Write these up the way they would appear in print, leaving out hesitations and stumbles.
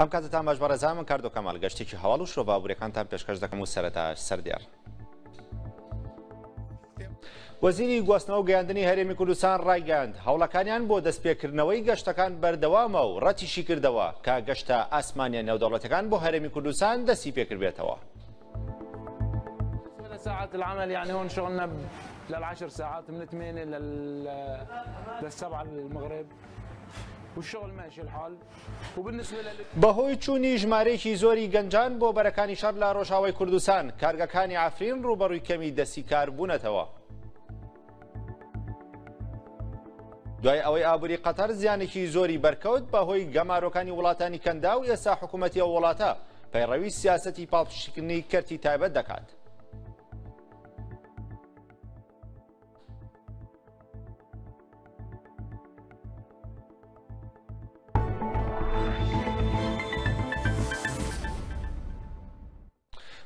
ئەم کاتتان باش بەڕێزان من کاردۆ کەمال گەشتێکی هەواڵ و شۆڤاوریەکانتان پێشکەش دەکەم و سەرەتاش سەردیار. وەزیری گواستنەوە و گەیاندنی هەرێمی کوردستان ڕایگەیاند هەوڵەکانیان بۆ دەستپێکردنەوەی گەشتەکان بەردەوامە و ڕەتیشی کردەوە کە گەشتە ئاسمانیە نێودەوڵەتەکان بۆ هەرێمی کوردستان دەستی پێکردبێتەوە. ساعات العمل يعني هون شغلنا لل10 ساعات من 8 لل7 المغرب والشغل ماشي الحال وبالنسبه بەهۆی چوونی ژمارەیەکی زۆری گەنجان بۆ بەرەکانی شەڕ لە ڕۆژاوای کوردستان کارگەکانی عەفرین ڕوبەڕووی کەمی دەستی کار بوونەتەوە. دوای ئەوەی ئابووری قەتەر زیانێکی زۆری بەرکەوت بەهۆی گەمارۆکانی وڵاتانی کەندا و ئێستا حکوومەتی ئەو وڵاتە پەیڕەوی سیاسەتی پاڵپشتکردنی کەرتی تایبەت دەکات.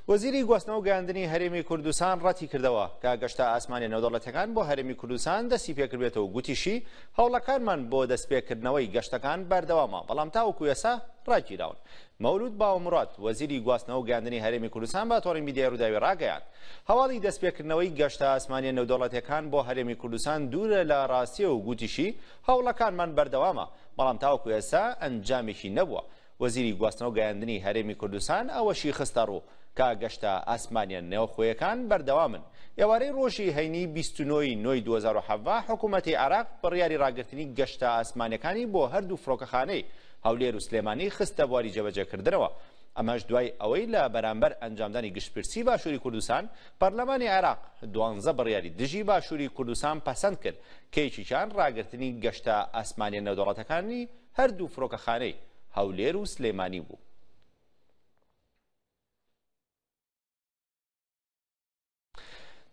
وەزیری گواستنەوە و گەیاندنی هەرێمی کوردستان ڕەتی کردەوە کە گەشتە ئاسمانی نێودەوڵەتەکان بۆ هەرێمی کوردستان دەستی پێکردبێتەوە و گوتیشی هەوڵەکانمان بۆ دەستپێکردنەوەی گەشتەکان بەردەوامە بەڵام تاوەکو ئێستا ڕاگیراون. مەولود باوەمڕات وەزیری گواستنەوە و گەیاندنی هەرێمی کوردستان بە تۆڕی میدیای ڕووداوی ڕاگەیاند هەواڵی دەستپێکردنەوەی گەشتە ئاسمانی نێودەوڵەتەکان بۆ هەرێمی کوردستان دوورە لە ڕاستیە و گوتیشی هەوڵەکانمان بەردەوامە بەڵام تاوەکو ئێستا ئەنجامێکی نەبووە. وەزیری گواستنەوە و گەیاندنی هەرێمی کوردستان ئەوەشی خستە ڕوو کە گەشتە ئاسمانیان نێوخۆیەکان بەردەوامن. ئێوارەی ڕۆژی هەینی 29 نۆی 2017 حکوومەتی عێراق بڕیاری ڕاگررتنی گەشتە ئاسمانیەکانی بۆ هەردوو فڕۆکەخانەی هەولێر و سلێمانی خستە بواری جێبەجێکردنەوە. ئەمەش دوای ئەوەی لە بەرامبەر ئەنجامدانی گشتپرسی باشووری کوردستان پەرلەمانی عێراق 12 بڕیاری دژی باشووری کوردستان پەسەند کرد کەیکیان ڕاگررتنی گەشتە ئاسمانیە نێودەوڵەتەکانی هەردوو فڕۆکەخانەی هەولێر و سلێمانی بوو.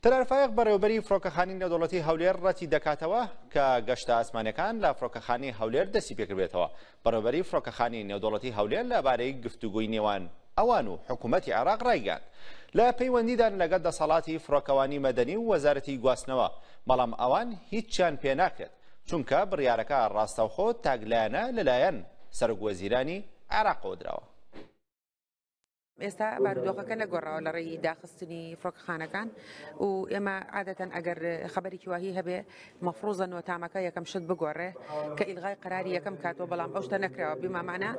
تەلارفایق بەڕێوەبەری فڕۆکەخانەی نێودەوڵەتی هەولێر ڕەتی دەکاتەوە کە گەشتە ئاسمانیەکان لە فڕۆکەخانەی هەولێر دەستی پێکردبێتەوە. بەڕێوەبەری فڕۆکەخانەی نێودەوڵەتی هەولێر لەبارەی گفتوگۆی نێوان ئەوان و حکوومەتی عێراق ڕایگەیاند لە پەیوەندیدان لەگەڵ دەسەڵاتی فڕۆکەوانی مەدەنی و وەزارەتی گواستنەوە بەڵام ئەوان هیچیان پێ ناکرێت چونکە بڕیارەکە ڕاستەوخۆ تاگلایەنە لەلایەن سەرۆکوەزیرانی عێراقەوە درراوە. ئێستا بارودۆخەکە نەگۆڕاوە لە ڕێی داخستنی فڕۆکەخانەکان و ئێمە عادەتەن ئەگەر خەبەرێکی واهی هەبێ مەفروزە نۆتامەکە یەکەم شت بگۆڕێ کە ئیلغای قەراری یەکەم کاتەوە بەڵام ئەو شتە نەکراوە بمامانە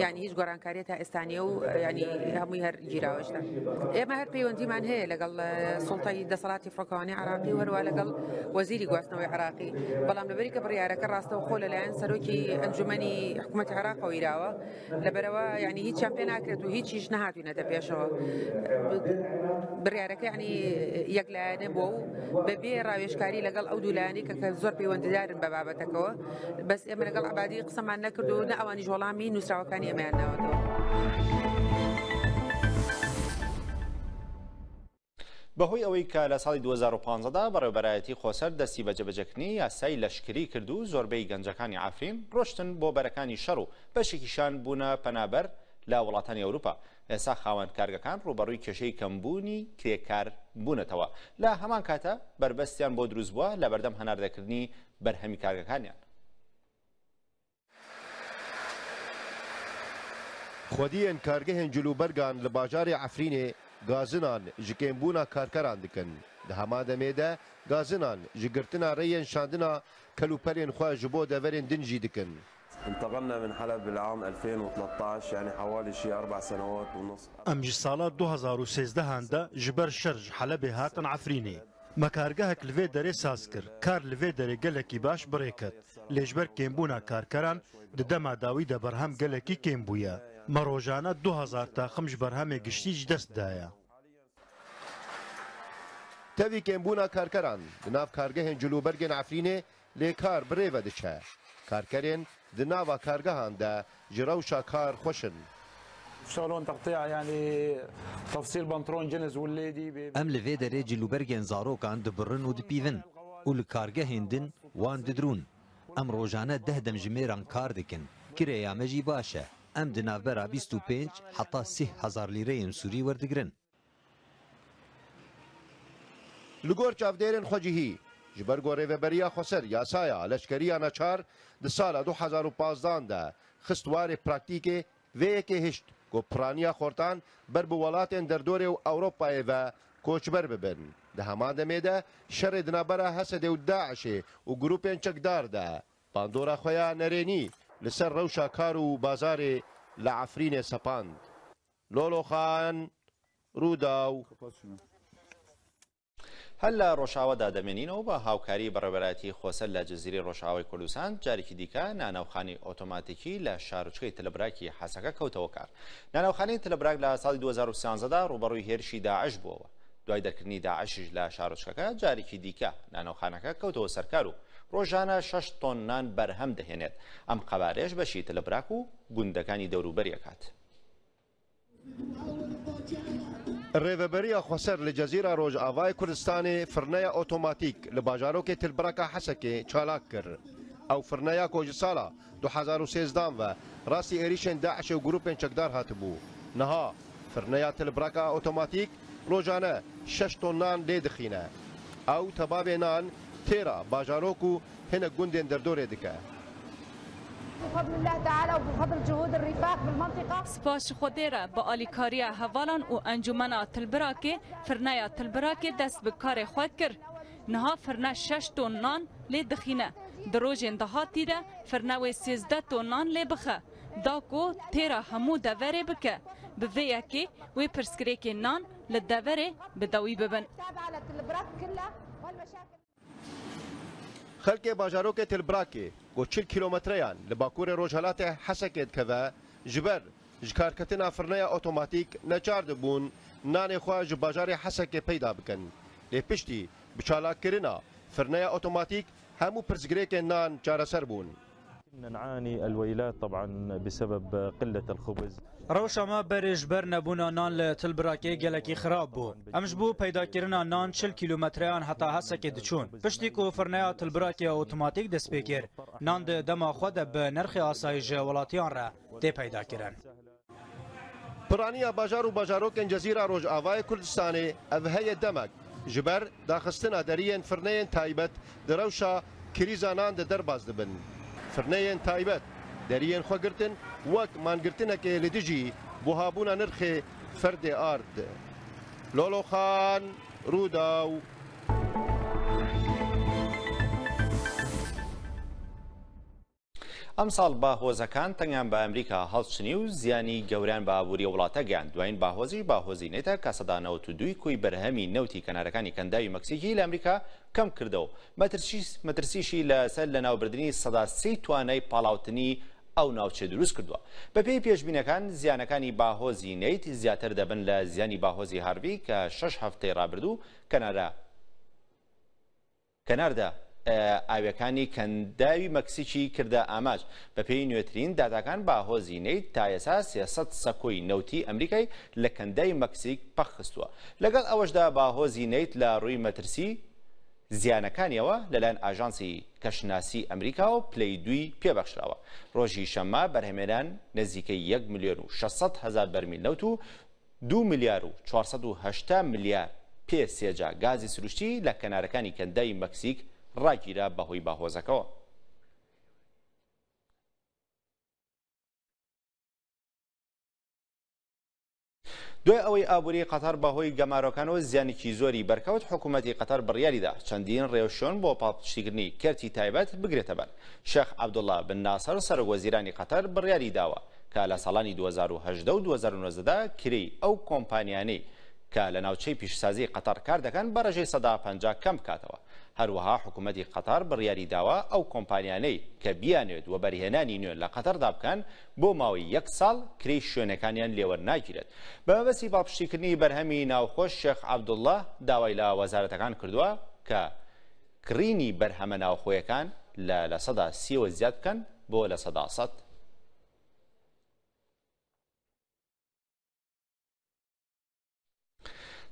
یعنی هیچ گۆڕانکاریە تا ئێستانیە و ینی هەمووی هەر گیراوەشتا. ئێمە هەر پەیوەندیمان هەیە لەگەڵ سوڵتای دەسەڵاتی فڕۆکەوانی عێراقی و هەروە لەگەڵ وەزیری گواستنەوەی عێراقی بەڵام لەبەری کە بڕیارەکە ڕاستەوخۆ لەلایەن سەرۆکی ئەنجومەنی حکوومەتی عێراقەوە ویراوە لەبەرەوە ینی هیچیان پێ ناکرێت و هیچیش نەهاتووینەتە پێشەوە. بڕیارەکە ینی یەکلایەنە بووە و بەبێ ڕاوێژکاری لەگەڵ ئەو دوولایانی کە زۆر پەیوەندیدارن بە بابەتەکەەوە بەس ئێمە لەگەڵ عەبادی قسەمان نەکرد و نە ئەوانیش وەڵامی نووسراوەکانی ئەمەیان ناوەتەوە. بەهۆی ئەوەی کە لە ساڵی 2015دا بەڕێوەبەرایەتی خۆسەر دەستی بە جێبەجێکردنی یاسای لەشکری کرد و زۆربەی گەنجەکانی عەفرین ڕۆشتن بۆ بەرەکانی شەڕ و بەشێکیشان بوونە پەنابەر لە وڵاتانی ئەوروپا. ئێستا خاوەن کارگەکان ڕوبەڕووی کێشەی کەمبوونی کرێکار بوونەتەوە لە هەمان کاتە بربەستیان بۆ دروست بووە لە بەردەم هەناردەکردنی بەرهەمی کارگەکانیان. خودیên kargehên cilûbergan li bajarê Efrînê gazinan ji kêmbûna karkeran dikin. Di hema demê de gazinan ji girtina rêyên şandina kelûperên xwe ji bo deverên din jî dikin. انتقلنا من حلب بالعام 2013 يعني حوالي شي 4 سنوات ونص. ام ji sala 2013 de ji ber şer ji Helebê hatin Efrînê. Me kargehek li vê derê saz kir. Kar li vê derê gelekî baş birê ket. Lê ji ber kêmbûna karkeran di dema dawî de berhem gelekî kêm bûye. Me rojane 2000 taxim ji berhemê giştî ji dest daye. Tevî kêmbûna karkeran di nav kargehên cilûbergên Efrînê lê kar birê ve diçe. Karkerên di nava kargehan de ji rewşa kar xweşin. شغلون تقطيع يعني تفصيل بنطلون جنس والليدي ام li vê derê cilûbergên zarokan dibirin û dipîvin û li kargehên din wan didrûn. Em rojane 10 dem ji mêran kar dikin. Kirêya me jî baş e. Em di navbera 25 heta 30,000 lîreyên Sûrî werdigirin. Li gor çavdêrên xwe cihî ji ber rêveberiya Xweser yasaya leşkeriya neçar di sala 2015 de xist warê praktîkê vêyekê hişt ku piraniya xortan ber bi welatên derdorê û Ewropayê ve koçber bibin. Di hema demê de şerê di navbera Hesedê û Daişê û grûpên çekdar de bandora xwe ya nerênî li ser rewşa kar û bazarê li Efrînê sepand. Loloxan Rûdaw. هەر لە ڕۆژاوەدا دەمێنینەوە بە هاوکاری بەڕێوەبەرەتی خۆسەر لە جزیرەی ڕۆژاوای کوردستان جارێکی دیکە ناناوخانی ئۆتۆماتیکی لە شارۆچکەی تلەبراکی حەسەکە کەوتەوە کار. ناناوخانەی تلەبراک لە ساڵی 2013دا ڕوبەڕووی هێرشی داعش بووەوە. دوای دەرکردنی داعشیش لە شارۆچکەکە جارێکی دیکە ناناوخانەکە کەوتەوە سەرکار و ڕۆژانە 6 تۆن نان بەرهەم دەهێنێت. ئەم قەبارەش بەشی تلەبراک و گوندەکانی دەوروبەریەکات. Rêveberiya Xweser li Cezîra Rojavayê Kurdistanê firneya otomatîk li bajarokê Tilbraka Hesekê çalak kir. Ew firneya ku ji sala 2013 ve rastî êrişên Daişê û grûpên çekdar hatibû. Niha firneya Tilbraka otomatîk rojane 6 ton nan lê dixîne. Ew tebabê nan têra bajarok û hinek gundên derdorê dike. بفضل الله تعالى وبفضل جهود الرفاق بالمنطقة. سپاس خودێرە بە ئالیکاریە هەواڵان و ئەنجومەنا تلبراکê firneya Tilbirakê dest bi karê xwe kir. Niha firne 6 ton nan lê dixîne. Di rojên dahatî de firne wê 13 ton nan lê bixe. Da ku têra hemû deverê bike. Bi vê yekê wê pirsgirêkên nan li deverê bi dawî bibin. Xelkê bajarokê Tilbrakê ku 40 kilometreyan li bakurê Rojhilatê Hesekê dikeve ji ber ji karketina firneya otomatîk neçar dibûn nanê xwe ji bajarê Hesekê peyda bikin. Lê piştî bi çalakkirina firneya otomatîk hemû pirsgirêkên nan çareser bûn. نعاني الويلات طبعا بسبب قلة الخبز. روشا ما برج بر نبونا نان لتلبراكي جلكي خراب بو. امش بو پیدا کرنا نان 40 کیلومتریان حتی هسکه دچون. پشتی کو فرنیا تلبراكي اوتوماتیک دست بکر. نان د دما خود به نرخ آسایش ولاتیان را دی پیدا کرن. پرانیا باجار و باجاروکن جزیره روجاوای کردستانê ev heye demek ji ber daxistina deriyên firneyên taybet di rewşa krîza nan de derbas dibin. Firneyên taybet deriyên xwe girtin wek mangirtinekê li dijî buhabûna nirxê ferdê ard. Loloxan Rûdaw. ئەم ساڵ باهۆزەکان تەنیان بە ئەمریکا هەڵچنی و زیانی گەوریان بە ئابووری وڵاتە گەیاند. دوایین باهۆزیش باهۆزی نێتە کە سەدا 92 کوی بەرهەمی نەوتی کەنارەکانی کەنداوی مەکسیکی لە ئەمریکا کەم کردەوە. مەترسیشی لەسەر لە ناوبردننی سەدا 30 توانای پاڵاوتنی ئەو ناوچە دروست کردووە. بەپێی پێشبینەکان زیانەکانی باهۆزی نەیت زیاتر دەبن لە زیانی باهۆزی هاروی کە 6 هەفتەی ڕابردوو کەناردا ئاویەکانی کەنداوی مەکسیکی کردە ئاماج. بەپێی نوێترین داداکان باهۆزی نەیت تا ئێستا 300 سەکۆی نەوتی ئەمریکای لە کەنداوی مەکسیک پەخستووە. لەگەڵ ئەوەشدا باهۆزی نەیت لە ڕووی مەترسی زیانەکانیەوە لەلایەن ئاژانسی کەشناسی ئەمریکا و پلەی دوی پێبەخشراوە. ڕۆژی شەممە بەرهەمێنان نزیکەی 1 ملیۆن و 600 هەزار بەرمیل نەوت و 2 ملیار و 480 ملیار پێ سێجا گازی سروشتی لە کەنارەکانی کەنداوی مەکسیک ڕاگیرە بەهۆی باهۆزەکەەوە. دوای ئەوەی ئابووری قەتەر بەهۆی گەمارۆکانەوە زیانێکی زۆری بەرکەوت حکوومەتی قەتەر بڕیاریدا چەندین ڕێوشۆن بۆ پاڵپشتیکردنی کەرتی تایبەت بگرێتە بەر. شێخ عەبدوڵڵا بن ناسەر سەرۆکوەزیرانی قەتەر بڕیاری داوە کە لە ساڵانی 2018 و 2019دا کرێی ئەو کۆمپانیانەی کە لە ناوچەی پیشسازی قەتەر کار دەکەن بە ڕێژەی 150 کەم بکاتەوە. هەروەها حکوومەتی قەتەر بڕیاری داوە ئەو کۆمپانیانەی کە بیانوێت و بەرهێنانی نوێن لە قەتەردا بکەن بۆ ماوەی 1 ساڵ کرێی شوێنەکانیان لێوە ناگیرێت. بە مەبەستی پاڵپشتیکردنی بەرهەمی ناوخۆش شێخ عەبدوڵڵا داوای لە وەزارەتەکان کردووە کە کڕینی بەرهەمە ناوخۆیەکان لە 30% زیاد بکەن بۆ لە 100%.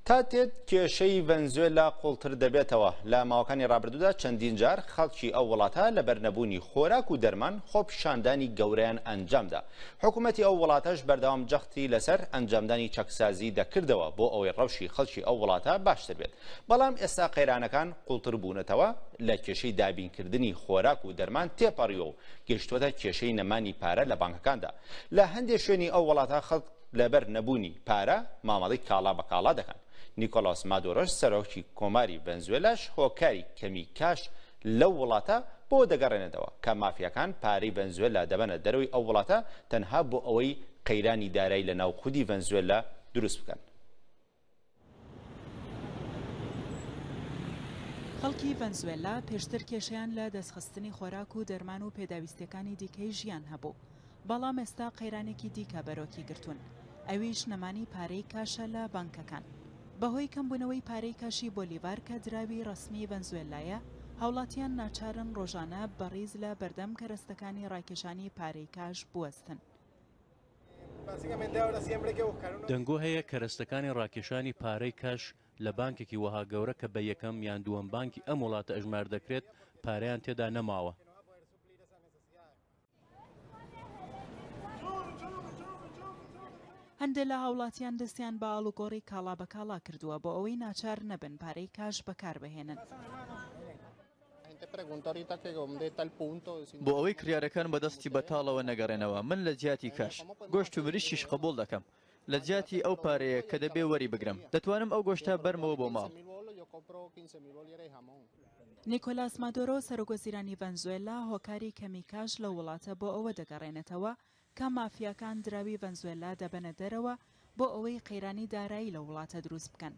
تا تێت کێشەی ڤەنزوێلا قوڵتر دەبێتەوە لە ماوەکانی ڕابردوودا چەندین جار خەڵکی ئەو وڵاتە لەبەر نەبوونی خۆراک و دەرمان خۆپیشاندانی گەورەیان ئەنجامدا. حکوومەتی ئەو وڵاتەش بەردەوام جەختی لەسەر ئەنجامدانی چەکسازی دەکردەوە بۆ ئەوەی ڕەوشی خەڵکی ئەو وڵاتە باشتر بێت. بەڵام ئێستا قەیرانەکان قوڵتر بوونەتەوە لە کێشەی دابینکردنی خۆراک و دەرمان تێپەڕیوە و گەیشتووەتە کێشەی نەمانی پارە لە بانکەکاندا. لە هەندێک شوێنی ئەو وڵاتە خەڵک لەبەر نەبوونی پارە مامەڵەی کاڵا بە کاڵا دەکەن. نیکۆلاس مادۆرۆش سەرۆکی کۆماری ڤەنزوێلاش هۆکاری کەمی کاش لەو وڵاتە بۆ دەگەڕێنێتەوە کە مافیەکان پارەی ڤەنزوێلا دەبەنە دەرەوەی ئەو وڵاتە تەنها بۆ ئەوەی قەیرانی دارایی لە ناو خودی ڤەنزوێلا دروست بکەن. خەڵکی ڤەنزوێلا پێشتر کێشەیان لە دەستخستنی خۆراک و دەرمان و پێداویستەکانی دیکەی ژیان هەبوو. بەڵام ئێستا قەیرانێکی دیکە بەرۆکی گرتوون. ئەویش نەمانی پارەی کاشە لە بانکەکان. بەهۆی کەمبوونەوەی پارەی کاشی بۆلیڤار کە دراوی ڕسمی ڤەنزوێلایە، هاوڵاتیان ناچارن ڕۆژانە بەڕیز لە بەردەم کەرەستەکانی ڕاکێشانی پارەی کاش بوەستن. دەنگۆ هەیە کەرەستەکانی ڕاکێشانی پارەی کاش لە بانکێکی وەها گەورە کە بە یەکەم یان دووەم بانکی ئەم وڵاتە ئەژمار دەکرێت پارەیان تێدا نەماوە. هەندێک لە هاوڵاتیان دەستیان بە ئاڵوگۆڕی کاڵا بە کاڵا کردووە بۆ ئەوەی ناچار نەبن پارەی کاش بەکاربهێنن. بۆ ئەوەی کریارەکان بەدەستی بەتاڵەوە نەگەڕێنەوە من لە جیاتی کاش گۆشت و مریشیش قبول دەکەم لە جیاتی ئەو پارەیە کە دەبێ وەری بگرم دەتوانم ئەو گۆشتە بەرمەوە بۆ ماڵ. نیکۆلاس مادۆرۆ سەرۆکوەزیرانی ڤەنزوێلا هۆکاری کەمی کاش لە وڵاتە بۆ ئەوە دەگەڕێنێتەوە کە مافیاکان دراوی ڤەنزوێلا دەبەنە دەرەوە بۆ ئەوەی قەیرانی دارایی لە وڵاتە دروست بکەن.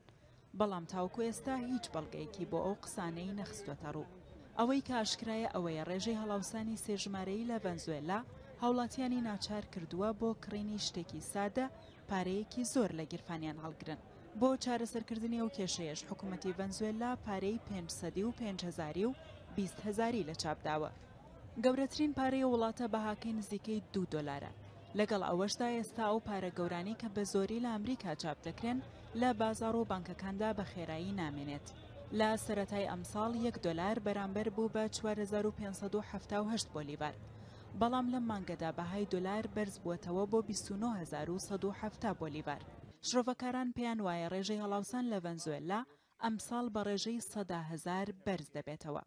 بەڵام تاوکو ئێستا هیچ بەڵگەیەکی بۆ ئەو قسانەی نەخستوەتە ڕوو. ئەوەی کە ئاشکرایە ئەوەیە ڕێژەی هەڵاوسانی سێژمارەیی لە ڤەنزوێلا هاوڵاتیانی ناچار کردووە بۆ کڕینی شتێکی سادە پارەیەکی زۆر لە گیرفانیان هەڵگرن. بۆ چارەسەرکردنی ئەو کێشەیەش حکوومەتی ڤەنزوێلا پارەی 500 و 5,000 و 20,000 لە چاپداوە. گەورەترین پارەی وڵاتە بەهاکەی نزیکەی $2. لەگەڵ ئەوەشدا ئێستا ئەو پارە گەورانی کە بە زۆری لە ئەمریکا چاپ دەکرێن لە بازاڕ و بانکەکاندا بە خێرایی نامێنێت. لە سەرەتای ئەمساڵ $1 بەرامبەر بوو بە 4578 بۆلیڤار. بەڵام لەم مانگەدا بەهای دۆلار بەرز بووەتەوە بۆ 29170 بۆلیڤار. شرۆڤەکاران پێیان وایە ڕێژەی هەڵاوسان لە ڤەنزوێلا ئەمساڵ بە ڕێژەی 100,000 بەرز دەبێتەوە.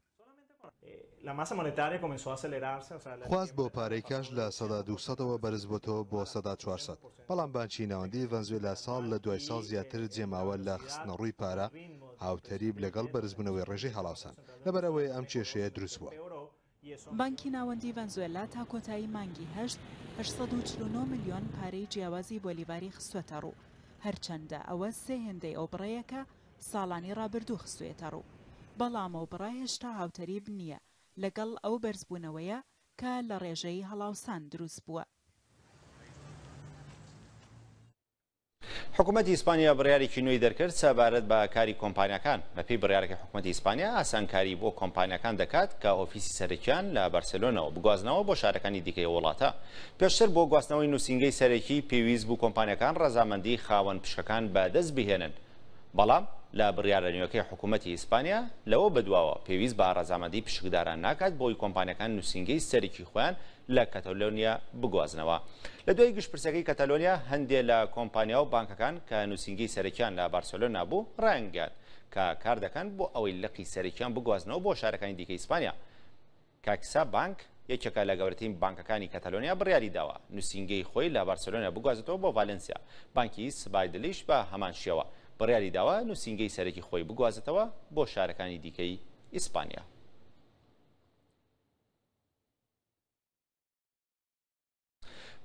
خواست بۆ پارەی کاش لە 200ەوە بەرز بۆتەوە بۆ 400. بەڵام بانکی ناوەندی ڤەنزوێلا ساڵ لە دوای ساڵ زیاتر جێماوە لە خستنەڕووی پارە هاوتەریب لەگەڵ بەرزبوونەوەی ڕێژەی هەڵاوسان لەبەرەوەی ئەم کێشەیە دروست بووە. بانکی ناوەندی ڤەنزوێلا تا کۆتایی مانگی 849 ملیۆن پارەی جیاوازی بۆلیڤاری خستوەتە ڕوو. هەرچەندە ئەوە 3 هێندەی ئەو بڕەیەکە ساڵانی ڕابردوو خستوێتە ڕوو. بەڵام ئەو بڕای هێشتا هاوتەریب نییە لەگەڵ ئەو بەرزبوونەوەیە کە لە ڕێژەی هەڵاوسان دروست بووە. حکوومەتی ئیسپانیا بڕیارێکی نوێی دەرکرد سەبارەت بە کاری کۆمپانیەکان. بەپێی بڕیارەکەی حکوومەتی ئیسپانیا ئاسانکاری بۆ کۆمپانیەکان دەکات کە ئۆفیسی سەرەکیان لە بەرسلۆنەوە بگوازنەوە بۆ شارەکانی دیکەی وڵاتە. پێشتر بۆ گواستنەوەی نووسینگەی سەرەکی پێویست بوو کۆمپانیەکان ڕەزامەندی خاوەن پشکەکان بەدەست بهێنن. بەڵام لە بڕیارە نوێیەکەی حکوومەتی ئیسپانیا لەوە بەدواوە پێویست بە ڕەزامەندی پشکداران ناکات بۆی کۆمپانیەکان نووسینگەی سەرەکی خۆیان لە کەتەلۆنیا بگوازنەوە. لە دوای گشتپرسەکەی کەتەلۆنیا هەندێک لە کۆمپانیا و بانکەکان کە نووسینگەی سەرەکیان لە بارسلۆنا بوو ڕایانگەیاند کە کار دەکەن بۆ ئەوەی لقی سەرەکیان بگوازنەوە بۆ شارەکانی دیکەی ئیسپانیا. کاکسا بانک یەکێکە لە گەورەترین بانکەکانی کەتەلۆنیا بڕیاری داوە نووسینگەی خۆی لە بارسلۆنا بگوازێتەوە بۆ ڤالنسیا. بانکی سبایدلیش بە هەمان شێوە بڕیاری داوە نووسینگەی سەرەکی خۆی بگوازێتەوە بۆ شارەکانی دیکەی ئیسپانیا.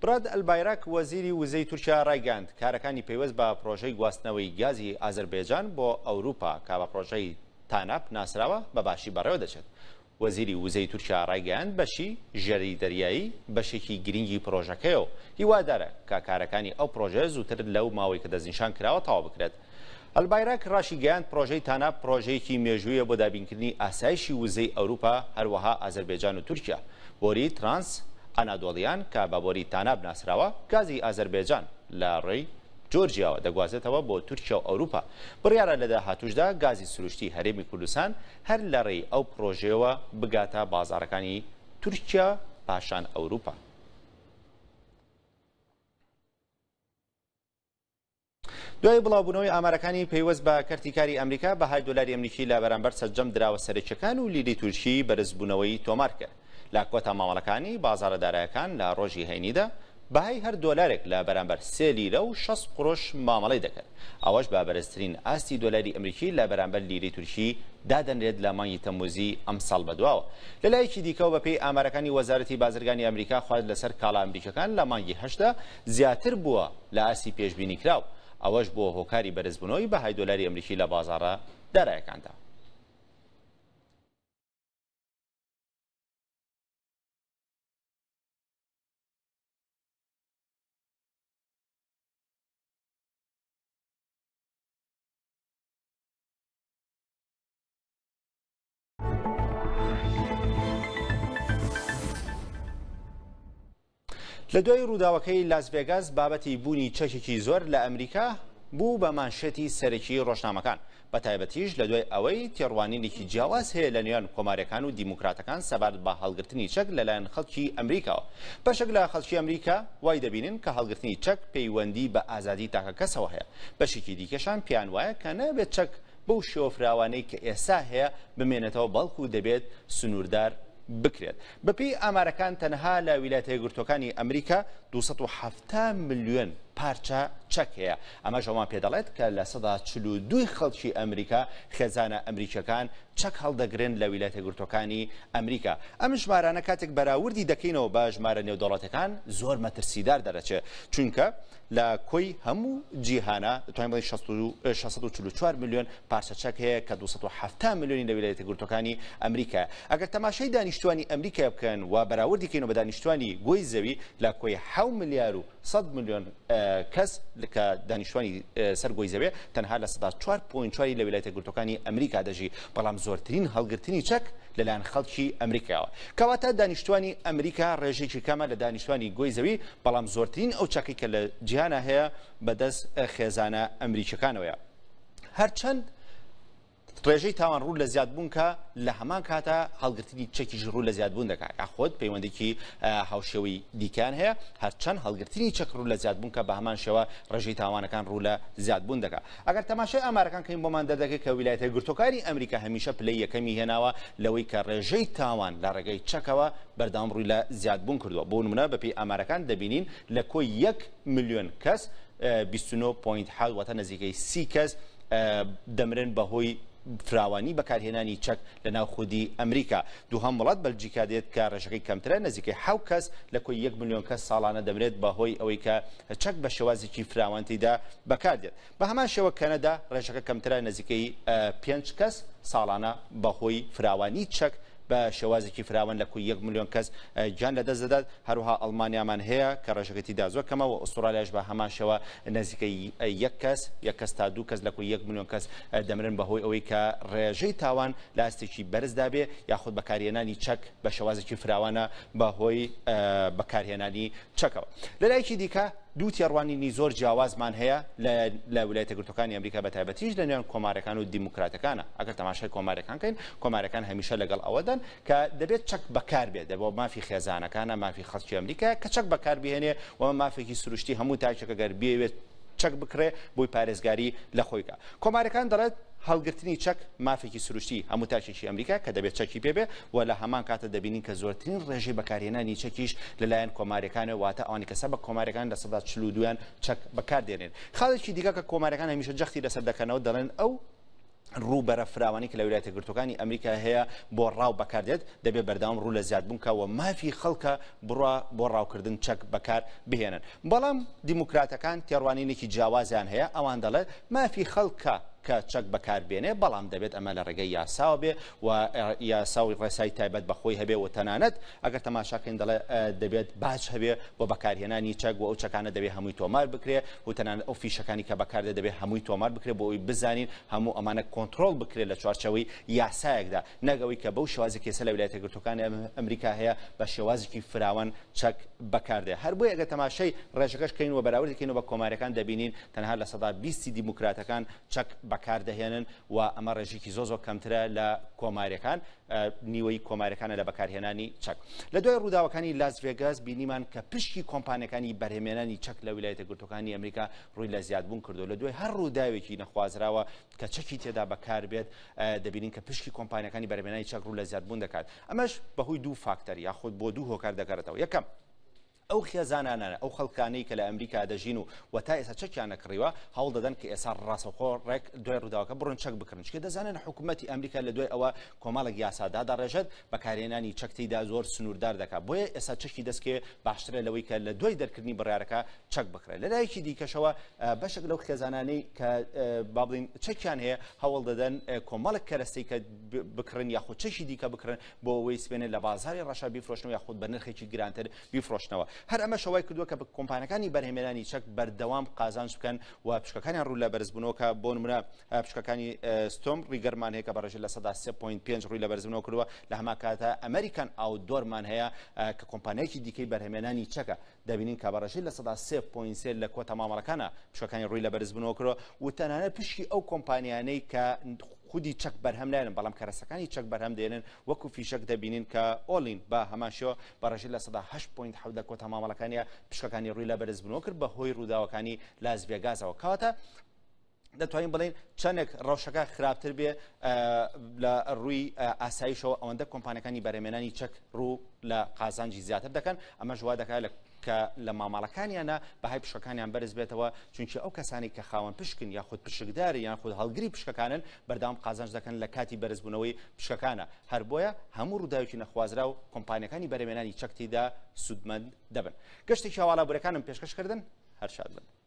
براد ئەلبایراک وەزیری وزەی تورکیا ڕایگەاند کارەکانی پێوەست بە پرۆژەی گواستنەوەی گازی ئازەربایجان بۆ ئەوروپا کە بە پرۆژەی تاناپ ناسراوە بەباشی بەڕێوە دەچێت. وەزیری وزەی تورکیا ڕایگەاند بەشی ژێری دەریایی بەشێکی گرنگی پرۆژەکەیەوە هیوادارە کە کارەکانی ئەو پرۆژە زووتر لەو ماوەی کە دەستنیشان کراوە تەواو بکرێت. ئەلبایراک ڕاشی گەیاند پرۆژەی تاناپ پرۆژەیەکی مێژوویە بۆ دابینکردنی ئاسایشی وزەی ئەوروپا هەروەها ئازەربایجان و تورکیا. بۆری ترانس ئەنادۆڵیان کە بە بۆری تاناپ ناسراوە گازی ئازەربایجان لە ڕێی جۆرجیاوە دەگوازێتەوە بۆ تورکیا و ئەوروپا. بڕیارە لە داهاتووشدا گازی سروشتی هەرێمی کوردستان هەر لە ڕێی ئەو پرۆژەیەوە بگاتە بازاڕەکانی تورکیا پاشان ئەوروپا. دوای بڵاوبوونەوەی ئامارەکانی پەیوەست بە کەرتیکاری ئەمریکا بەهای دۆلاری ئەمریکی لە بەرامبەر سەرجەم دراوە سەرچەکان و لیری تورکی بەرزبوونەوەی تۆمار کرد. لە کۆتا مامەڵەکانی بازاڕە دارایەکان لە ڕۆژی هەینیدا بەهای هەر دۆلارێک لە بەرامبەر 3 لیرە و 60 قڕۆش مامەڵەی دەکرد. ئەوەش بە بەرزترین ئاستی دۆلاری ئەمریکی لە بەرامبەر لیری تورکی دادەنرێت لە مانگی تەموزی ئەم ساڵ بەدواوە. لەلایەکی دیکەوە بەپێی ئامارەکانی وەزارەتی بازرگانی ئەمریکا خواست لەسەر کاڵا ئەمریکەکان لە مانگی 8دا زیاتر بووە لە ئاستی پێشبینی کراو. ئەوەش بۆ هۆکاری بەرزبوونەوەی بەهای دۆلاری ئەمریکی لە بازاڕە دارایەکاندا. لە دوای ڕووداوەکەی لاس ڤێگاس بابەتی بوونی چەکێکی زۆر لە ئەمریکا بوو بە مانشێتی سەرەکی ڕۆژنامەکان بە تایبەتیش لە دوای ئەوەی تێڕوانینێکی جیاواز هەیە لە نێوان کۆماریەکان و دیموکراتەکان سەبارەت بە هەڵگرتنی چەک لەلایەن خەڵکی ئەمریکاوە. بەشێک لە خەڵکی ئەمریکا وای دەبینن کە هەڵگرتنی چەک پەیوەندی بە ئازادی تاکە کەسەوە هەیە. بەشێکی دیکەشان پیان وایە کە نەبێت چەک بەو شێوەفراوانەی کە ئێستا هەیە بمێنێتەوە بەڵکو دەبێت سنووردار بکرێت. بەپێی ئامارەکان تەنها لە ویلایەتە یەکگرتووەکانی ئەمریکا 270 ملیۆن پارچە چەک هەیە. ئەمەش ئەوان پێدەڵێت کە لە 142 خەڵکی ئەمریکا خێزانە ئەمریکەکان چەک هەڵدەگرن لە ویلایەتە یەکگرتووەکانی ئەمریکا. ئەم ژمارانە کاتێک بەراوردی دەکەینەوە بە ژمارە نێودەوڵەتەکان زۆر مەترسیدار دەرەچێت، چونکە لە کۆی هەموو جیهانە دەتوانین بڵێین 644 ملیۆن پارچە چەک هەیە کە 270 ملیۆنی لە ویلایەتە یەکگرتووەکانی ئەمریکا. ئەگەر تەماشای دانیشتوانی ئەمریکا بکەن و بەراوردی کەینەوە بە دانیشتوانی گۆی زەوی لە کۆی 7 ملیار و 100 ملیۆن کەس کە دانیشتوانی سەر گۆی زەوێ تەنها لە 4.4 لە ویلایەتە یەکگرتووەکانی ئەمریکا دەژی، بەڵام زۆرترین هەڵگرتنی چەک لەلایەن خەڵکی ئەمریکاوە. کەواتە دانیشتوانی ئەمریکا ڕێژێکی کەمە لە دانیشتوانی گۆی زەوی، بەڵام زۆرترین ئەو چەکی کە لە جیهانە هەیە بەدەست خێزانە ئەمریکەکانەوەیە. هەرچەند ڕێژەی تاوان ڕوو لە زیادبوون کە لە هەمان کاتە هەڵگرتنی چەکیش ڕوو لە زیادبوون دەکات. یاخۆت پەیوەندێکی هاوشێوەی دیکان هەیە، هەرچەند هەڵگرتنی چەک ڕوو لە زیادبوون کە بە هەمان شێوە ڕێژەی تاوانەکان ڕوو لە زیادبوون دەکات. ئەگەر تەماشای ئامارەکان کەین بۆمان دەردەکەێت کە ویلایەتە یەکگرتووەکانی ئەمریکا هەمیشە پلەی یەکەمی هێناوە لەوەی کە ڕێژەی تاوان لە ڕێگەی چەکەوە بەردەوام ڕووی لە زیادبوون کردووە. بۆ نمونە بەپێی ئامارەکان دەبینین لە کۆی 1 ملیۆن کەس 29.7 واتە نزیکەی 30 کەس دەمرن بەهۆی فراوانی بەکارهێنانی چەک لە ناو خودی ئەمریکا. دووهەم وڵات بەلجیکا دێت کە ڕێژەکەی کەمترە، نزیکەی 7 کەس لە کۆی 1 ملیۆن کەس ساڵانە دەمرێت بەهۆی ئەوەی کە چەک بە شێوازێکی فراوانتیدا بەکاردێت. بە هەمان شێوە کەنەدا ڕێژەکە کەمترە، نزیکەی 5 کەس ساڵانە بەهۆی فراوانی چەک بە شێوازێکی فراوان لە کوی 1 ملیۆن کەس گیان لەدەست دەدات. هەروها ئەڵمانیامان هەیە کە ڕێژەکەیدا زۆر کەمەوە، ئوسترالیاش بە هەمان شێوە نزیکەی 1 کەس تا 2 کەس لە کوی 1 ملیۆن کەس دەمرن بەهۆی ئەوەی کە ڕێژەی تاوان لە ئاستێکی بەرزدا بێ یاخود بەکارهێنانی چەک بە شێوازێکی فراوانە بەهۆی بەکارهێنانی چەکەوە. لەلایەکی دیکە دوو تێڕوانینی زۆر جیاوازمان هەیە لە ویلایەتە یەکگرتووەکانی ئەمریکا بە تایبەتیش لە نێوان کۆمارەکان و دیموکراتەکانە. ئەگەر تەماشای کۆمارەکان کەین، کۆمارەکان هەمیشە لەگەڵ ئەوەدەن کە دەبێت چەک بەکار بێت، دەبێت مافی خێزانەکانە، مافی خەڵکی ئەمریکا کە چەک بەکار بهێنێ و مافێکی سروشتی هەموو تاکێکە گەر بێوێت چەک بکرێ بۆی پارێزگاری لە خۆیکە. کۆمارەکان دەڵێت هەڵگرتنی چەک مافێکی سروشتی هەموو تاکێکی ئەمریکا کە دەبێت چەکی پێبێ و لە هەمان کاتە دەبینین کە زۆرترین ڕێژەی بەکارهێنانی چەکیش لەلایەن کۆمارەکانە، واتە ئەوانی کە سەبەک کۆمارەکان لە 142 چەک بەکاردێنێن. خاڵێکی دیکە کە کۆمارەکان هەمیشە جەختی لەسەر دەکەنەوە دەڵێن ئەو ڕووبەرە فراوانی کە لە ویلایەتە یەکگرتووەکانی ئەمریکا هەیە بۆ ڕاو بەکاردێت دەبێت بەردەوام ڕوو لە زیادبوون کەوە مافی خەڵکە بڕوا بۆ ڕاوکردن چەک بەکار بهێنن. بەڵام دیموکراتەکان تێڕوانینێکی جیاوازیان هەیە، ئەوان دەڵێت مافی خەڵکە کە چەک بەکاربێنێ بەڵام دەبێت ئەمە لە ڕێگەی یاساوە بێ و یاساوی ڕێسایی تایبەت بەخۆی هەبێ و تەنانەت ئەگەر تەماشاکەین دەڵێ دەبێت باج هەبێ بۆ بەکارهێنانی چەک و ئەو چەکانە دەبێت هەمووی تۆمار بکرێ و تەنانەت ئەو فیشەکانی کە بەکاردێت دەبێت هەمووی تۆمار بکرێ بۆ ئەوی بزانین هەموو ئەمانە کۆنتترۆل بکرێت لە چوارچەوەی یاسایەکدا نەگەوەی کە بەو شێوازی کێسە لە ویلایەتە یەکگرتووەکانی ئەمریکا هەیە بە شێوازێکی فراوان چەک بەکاردێ هەر بۆیە ئەگەر تەماشای ڕێژەکەش کەین و بەراورد دەکەین و بە کۆماریەکان دەبینین تەنها لە سەدا 20 دیموکراتەکان چەک بەکاردەهێنن و ئەمە ڕێژێکی زۆ کەمترە لە کۆماریەکان نیوەی کۆماریەکانە لە بەکارهێنانی چەک لە دوای ڕووداوەکانی لاس ڤێگاس بینیمان کە پشکی کۆمپانیەکانی بەرهێمێنانی چەک لە ویلایەتە یەکگرتووەکانی ئەمریکا ڕووی لە زیادبوون کردو لە دوای هەر ڕووداوێکی نەخوازراوە کە چەکی تێدا بەکار بێت دەبینین کە پشکی کۆمپانیەکانی بەرهێمێنانی چەک ڕوو لە زیادبوون دەکات ئەمەش بەهۆی دوو فاکتەر یاخود بۆ دوو هۆکار دەگەڕێتەوە یەکەم ئەو خێزانانە ئەو خەڵکانەی کە لە ئەمریکا دەژین و تا ئێستا چەکیان نەکڕیوە هەوڵ دەدەن کە ئێستا ڕاستەوخۆ دوای ڕووداوەکە بڕۆن چەک بکڕن چکە دەزانن حکوومەتی ئەمریکا لە دوای ئەوە کۆمەڵێک یاسادا دەڕێژێت بەکارهێنانی چەکتیدا زۆر سنووردار دەکات بۆیە ئێستا چەکی دەستکێ باشترە لەوەی کە لە دوای دەرکردنی بڕیارەکە چەک بکڕێت لە لایەکی دیکەشەوە بەشێک لەو خێزانانەی کە با بڵین چەکیان هەیە هەوڵ دەدەن کۆمەڵێک کەرەستەی کە بکڕن یاخود چەکی دیکە بکڕن بۆ ئەوەی سبێنێت لە بازاری ڕەشا بیفرۆشنەوە یاخود بە نرخێکی گرانتر بیفرۆشنەوە هەر ئەمە شەوای کە کۆمپانیەکانی بەرهێمێنانی چەک بەردەوام قازانج بکەن و پشکەکانیان ڕوو لە بەرزبوونەوەکە بۆ نمونە پشکەکانی ستۆم ڕیگەرمان هەیە کە بەڕێژە لە سەدا 3.5 ڕووی لە بەرزبوونەوە کردووە لە هەما کاتە ئەمریکان ئاوتدۆرمان هەیە کە کۆمپانیایەکی دیکەی بەرهێمێنانی چەکە دەبینین کە بەڕێژەی لە سەدا 3.3 لە کۆتە مامەڵەکانە پشکەکانی ڕووی لە بەرزبوونەوە کردووە و تەنانەت پشکی ئەو کۆمپانیانەی کە خودی چەک بەرهەم نێنن بەڵام کەرەسەکانی چەک بەرهەم دێنن وەکو فیشەک دەبینین کە ئۆلین بە هەماشەوە بەڕێژەی لە سەدا 8.7 لە کۆتە مامەڵەکانیە پشکەکانی ڕووی لە بەرزبوونەوە کرد بەهۆی ڕووداوەکانی لاس ڤێگاسەوە کەواتە دەتوانین بڵین چەندێک ڕەوشەکە خراپتر بێ لە ڕووی ئاسایشەوە ئەوەندە کۆمپانیەکانی بەرهێمێنانی چەک ڕوو لە قازانجی زیاتر دەکەن ئەمە ژوا دەکات کە لە مامەڵەکانیانە بەهای پشکەکانیان بەرز بێتەوە چونکی ئەو کەسانی کە خاوەن پشکن یاخود پشکداری یان خود هەڵگری پشکەکانن بەردەوام قازانج دەکەن لە کاتی بەرزبوونەوەی پشکەکانە هەر بۆیە هەموو ڕووداوێکی نەخوازرا و کۆمپانیەکانی بەرهێمێنانی چەکتیدا سودمەند دەبن گەشتێکی هەواڵابوورەکانم پێشکەشکردن هەر شاد بن